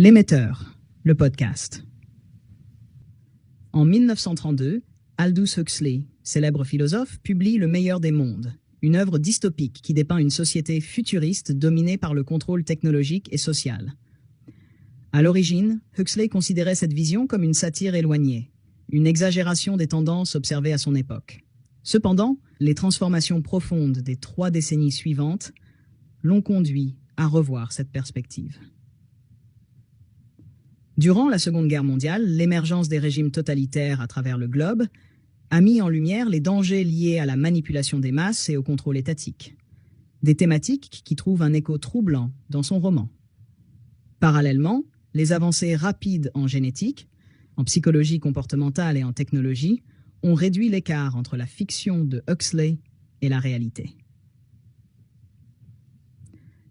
L'émetteur, le podcast. En 1932, Aldous Huxley, célèbre philosophe, publie Le meilleur des mondes, une œuvre dystopique qui dépeint une société futuriste dominée par le contrôle technologique et social. À l'origine, Huxley considérait cette vision comme une satire éloignée, une exagération des tendances observées à son époque. Cependant, les transformations profondes des 3 décennies suivantes l'ont conduit à revoir cette perspective. Durant la Seconde Guerre mondiale, l'émergence des régimes totalitaires à travers le globe a mis en lumière les dangers liés à la manipulation des masses et au contrôle étatique. Des thématiques qui trouvent un écho troublant dans son roman. Parallèlement, les avancées rapides en génétique, en psychologie comportementale et en technologie ont réduit l'écart entre la fiction de Huxley et la réalité.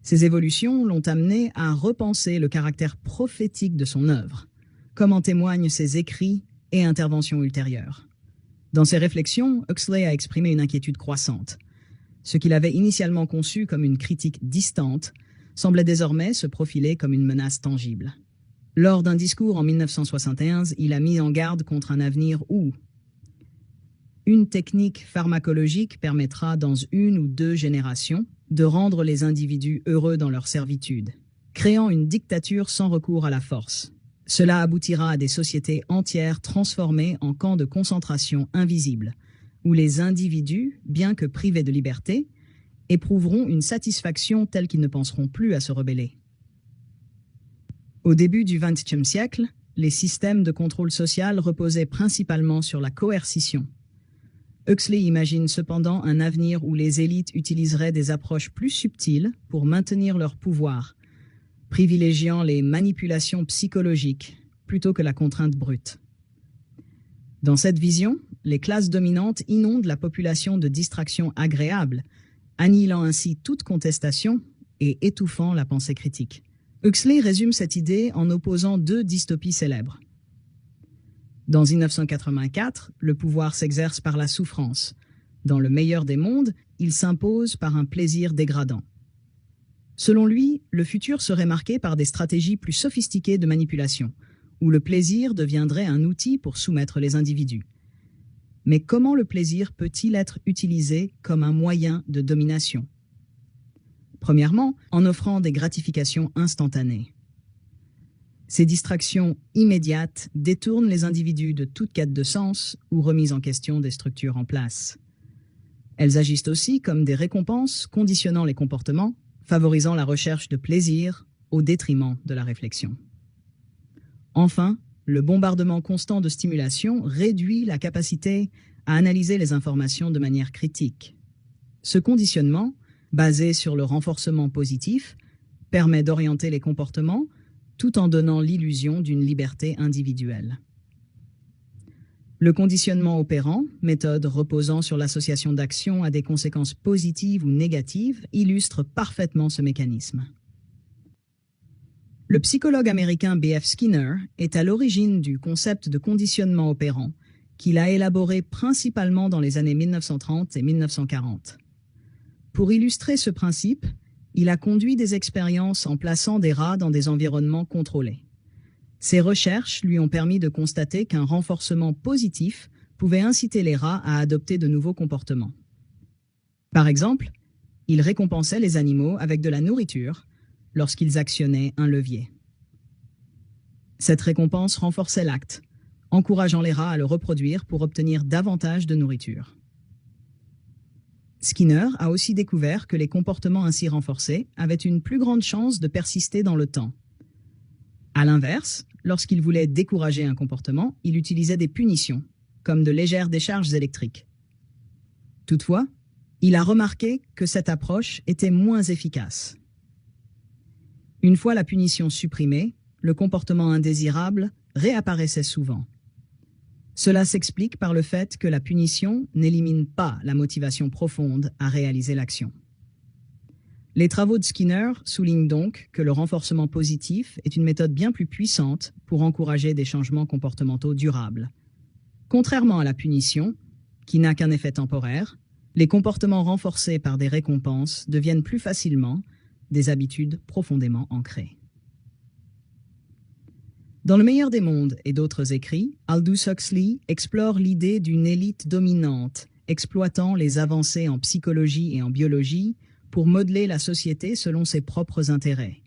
Ces évolutions l'ont amené à repenser le caractère prophétique de son œuvre, comme en témoignent ses écrits et interventions ultérieures. Dans ses réflexions, Huxley a exprimé une inquiétude croissante. Ce qu'il avait initialement conçu comme une critique distante semblait désormais se profiler comme une menace tangible. Lors d'un discours en 1971, il a mis en garde contre un avenir où une technique pharmacologique permettra dans 1 ou 2 générations de rendre les individus heureux dans leur servitude, créant une dictature sans recours à la force. Cela aboutira à des sociétés entières transformées en camps de concentration invisibles, où les individus, bien que privés de liberté, éprouveront une satisfaction telle qu'ils ne penseront plus à se rebeller. Au début du XXe siècle, les systèmes de contrôle social reposaient principalement sur la coercition. Huxley imagine cependant un avenir où les élites utiliseraient des approches plus subtiles pour maintenir leur pouvoir, privilégiant les manipulations psychologiques plutôt que la contrainte brute. Dans cette vision, les classes dominantes inondent la population de distractions agréables, annihilant ainsi toute contestation et étouffant la pensée critique. Huxley résume cette idée en opposant 2 dystopies célèbres. Dans 1984, le pouvoir s'exerce par la souffrance. Dans Le meilleur des mondes, il s'impose par un plaisir dégradant. Selon lui, le futur serait marqué par des stratégies plus sophistiquées de manipulation, où le plaisir deviendrait un outil pour soumettre les individus. Mais comment le plaisir peut-il être utilisé comme un moyen de domination? Premièrement, en offrant des gratifications instantanées. Ces distractions immédiates détournent les individus de toute quête de sens ou remise en question des structures en place. Elles agissent aussi comme des récompenses conditionnant les comportements, favorisant la recherche de plaisir au détriment de la réflexion. Enfin, le bombardement constant de stimulation réduit la capacité à analyser les informations de manière critique. Ce conditionnement, basé sur le renforcement positif, permet d'orienter les comportements tout en donnant l'illusion d'une liberté individuelle. Le conditionnement opérant, méthode reposant sur l'association d'actions à des conséquences positives ou négatives, illustre parfaitement ce mécanisme. Le psychologue américain B.F. Skinner est à l'origine du concept de conditionnement opérant, qu'il a élaboré principalement dans les années 1930 et 1940. Pour illustrer ce principe, il a conduit des expériences en plaçant des rats dans des environnements contrôlés. Ces recherches lui ont permis de constater qu'un renforcement positif pouvait inciter les rats à adopter de nouveaux comportements. Par exemple, il récompensait les animaux avec de la nourriture lorsqu'ils actionnaient un levier. Cette récompense renforçait l'acte, encourageant les rats à le reproduire pour obtenir davantage de nourriture. Skinner a aussi découvert que les comportements ainsi renforcés avaient une plus grande chance de persister dans le temps. À l'inverse, lorsqu'il voulait décourager un comportement, il utilisait des punitions, comme de légères décharges électriques. Toutefois, il a remarqué que cette approche était moins efficace. Une fois la punition supprimée, le comportement indésirable réapparaissait souvent. Cela s'explique par le fait que la punition n'élimine pas la motivation profonde à réaliser l'action. Les travaux de Skinner soulignent donc que le renforcement positif est une méthode bien plus puissante pour encourager des changements comportementaux durables. Contrairement à la punition, qui n'a qu'un effet temporaire, les comportements renforcés par des récompenses deviennent plus facilement des habitudes profondément ancrées. Dans Le meilleur des mondes et d'autres écrits, Aldous Huxley explore l'idée d'une élite dominante, exploitant les avancées en psychologie et en biologie pour modeler la société selon ses propres intérêts.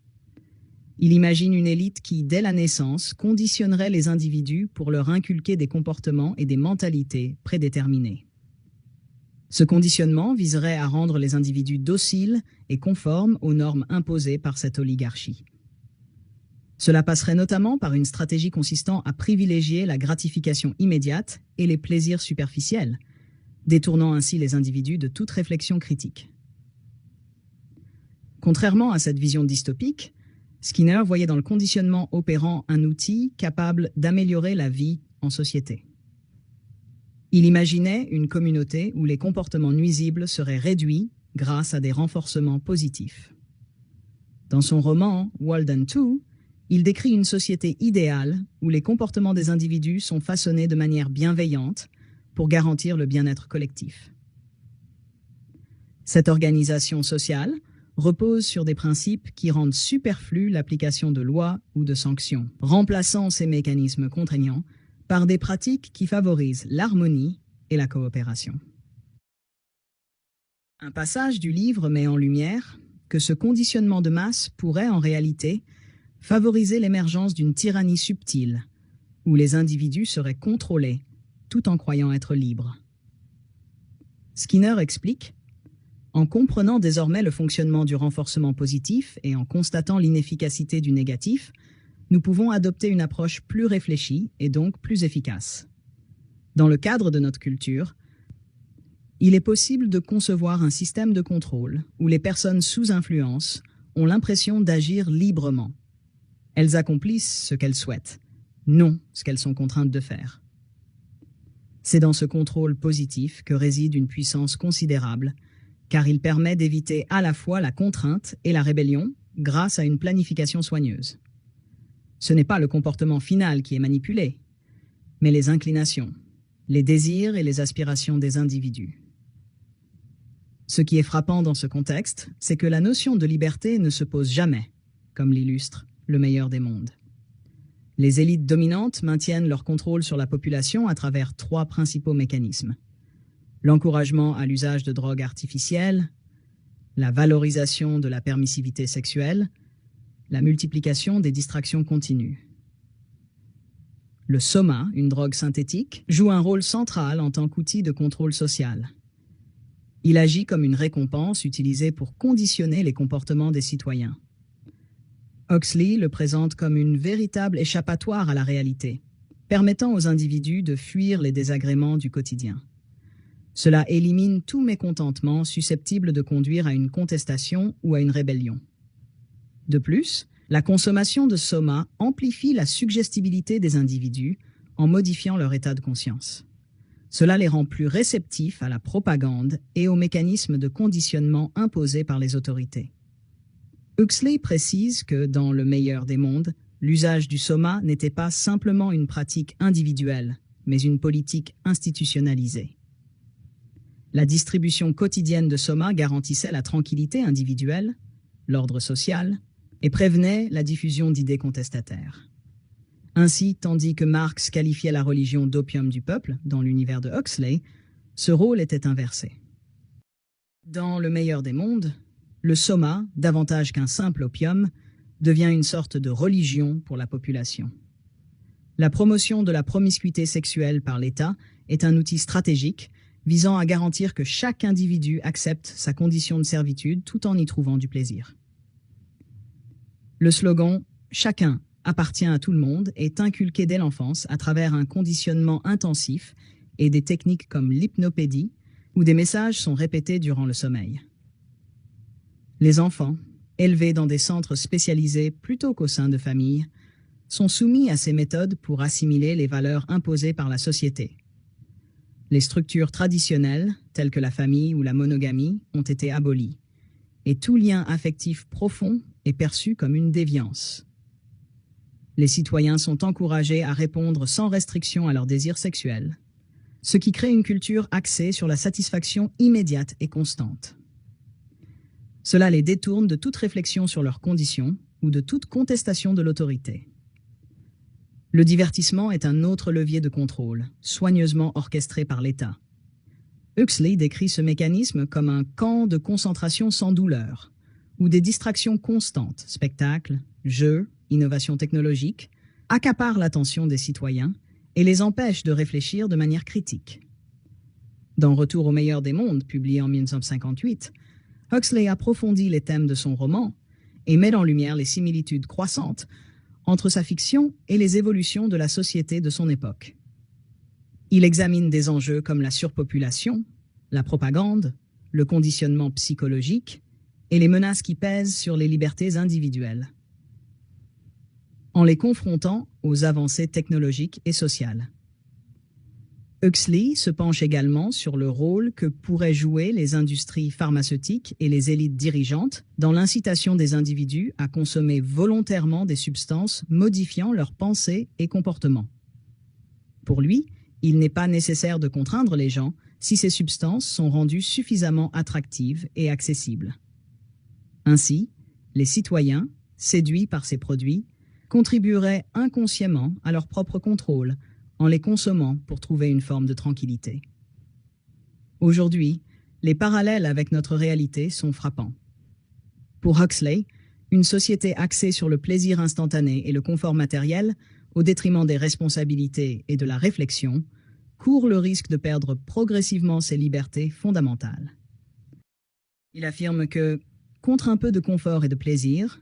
Il imagine une élite qui, dès la naissance, conditionnerait les individus pour leur inculquer des comportements et des mentalités prédéterminés. Ce conditionnement viserait à rendre les individus dociles et conformes aux normes imposées par cette oligarchie. Cela passerait notamment par une stratégie consistant à privilégier la gratification immédiate et les plaisirs superficiels, détournant ainsi les individus de toute réflexion critique. Contrairement à cette vision dystopique, Skinner voyait dans le conditionnement opérant un outil capable d'améliorer la vie en société. Il imaginait une communauté où les comportements nuisibles seraient réduits grâce à des renforcements positifs. Dans son roman Walden 2, il décrit une société idéale où les comportements des individus sont façonnés de manière bienveillante pour garantir le bien-être collectif. Cette organisation sociale repose sur des principes qui rendent superflue l'application de lois ou de sanctions, remplaçant ces mécanismes contraignants par des pratiques qui favorisent l'harmonie et la coopération. Un passage du livre met en lumière que ce conditionnement de masse pourrait en réalité favoriser l'émergence d'une tyrannie subtile, où les individus seraient contrôlés tout en croyant être libres. Skinner explique: en comprenant désormais le fonctionnement du renforcement positif et en constatant l'inefficacité du négatif, nous pouvons adopter une approche plus réfléchie et donc plus efficace. Dans le cadre de notre culture, il est possible de concevoir un système de contrôle où les personnes sous influence ont l'impression d'agir librement. Elles accomplissent ce qu'elles souhaitent, non ce qu'elles sont contraintes de faire. C'est dans ce contrôle positif que réside une puissance considérable, car il permet d'éviter à la fois la contrainte et la rébellion grâce à une planification soigneuse. Ce n'est pas le comportement final qui est manipulé, mais les inclinations, les désirs et les aspirations des individus. Ce qui est frappant dans ce contexte, c'est que la notion de liberté ne se pose jamais, comme l'illustre Le meilleur des mondes. Les élites dominantes maintiennent leur contrôle sur la population à travers 3 principaux mécanismes: l'encouragement à l'usage de drogues artificielles, la valorisation de la permissivité sexuelle, la multiplication des distractions continues. Le soma, une drogue synthétique, joue un rôle central en tant qu'outil de contrôle social. Il agit comme une récompense utilisée pour conditionner les comportements des citoyens. Huxley le présente comme une véritable échappatoire à la réalité, permettant aux individus de fuir les désagréments du quotidien. Cela élimine tout mécontentement susceptible de conduire à une contestation ou à une rébellion. De plus, la consommation de soma amplifie la suggestibilité des individus en modifiant leur état de conscience. Cela les rend plus réceptifs à la propagande et aux mécanismes de conditionnement imposés par les autorités. Huxley précise que, dans Le meilleur des mondes, l'usage du soma n'était pas simplement une pratique individuelle, mais une politique institutionnalisée. La distribution quotidienne de soma garantissait la tranquillité individuelle, l'ordre social, et prévenait la diffusion d'idées contestataires. Ainsi, tandis que Marx qualifiait la religion d'opium du peuple dans l'univers de Huxley, ce rôle était inversé. Dans Le meilleur des mondes, le soma, davantage qu'un simple opium, devient une sorte de religion pour la population. La promotion de la promiscuité sexuelle par l'État est un outil stratégique visant à garantir que chaque individu accepte sa condition de servitude tout en y trouvant du plaisir. Le slogan « Chacun appartient à tout le monde » est inculqué dès l'enfance à travers un conditionnement intensif et des techniques comme l'hypnopédie, où des messages sont répétés durant le sommeil. Les enfants, élevés dans des centres spécialisés plutôt qu'au sein de familles, sont soumis à ces méthodes pour assimiler les valeurs imposées par la société. Les structures traditionnelles, telles que la famille ou la monogamie, ont été abolies, et tout lien affectif profond est perçu comme une déviance. Les citoyens sont encouragés à répondre sans restriction à leurs désirs sexuels, ce qui crée une culture axée sur la satisfaction immédiate et constante. Cela les détourne de toute réflexion sur leurs conditions ou de toute contestation de l'autorité. Le divertissement est un autre levier de contrôle, soigneusement orchestré par l'État. Huxley décrit ce mécanisme comme un camp de concentration sans douleur, où des distractions constantes, spectacles, jeux, innovations technologiques, accaparent l'attention des citoyens et les empêchent de réfléchir de manière critique. Dans Retour au meilleur des mondes, publié en 1958, Huxley approfondit les thèmes de son roman et met en lumière les similitudes croissantes entre sa fiction et les évolutions de la société de son époque. Il examine des enjeux comme la surpopulation, la propagande, le conditionnement psychologique et les menaces qui pèsent sur les libertés individuelles, en les confrontant aux avancées technologiques et sociales. Huxley se penche également sur le rôle que pourraient jouer les industries pharmaceutiques et les élites dirigeantes dans l'incitation des individus à consommer volontairement des substances modifiant leurs pensées et comportements. Pour lui, il n'est pas nécessaire de contraindre les gens si ces substances sont rendues suffisamment attractives et accessibles. Ainsi, les citoyens, séduits par ces produits, contribueraient inconsciemment à leur propre contrôle en les consommant pour trouver une forme de tranquillité. Aujourd'hui, les parallèles avec notre réalité sont frappants. Pour Huxley, une société axée sur le plaisir instantané et le confort matériel, au détriment des responsabilités et de la réflexion, court le risque de perdre progressivement ses libertés fondamentales. Il affirme que, contre un peu de confort et de plaisir,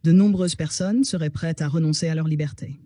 de nombreuses personnes seraient prêtes à renoncer à leur liberté.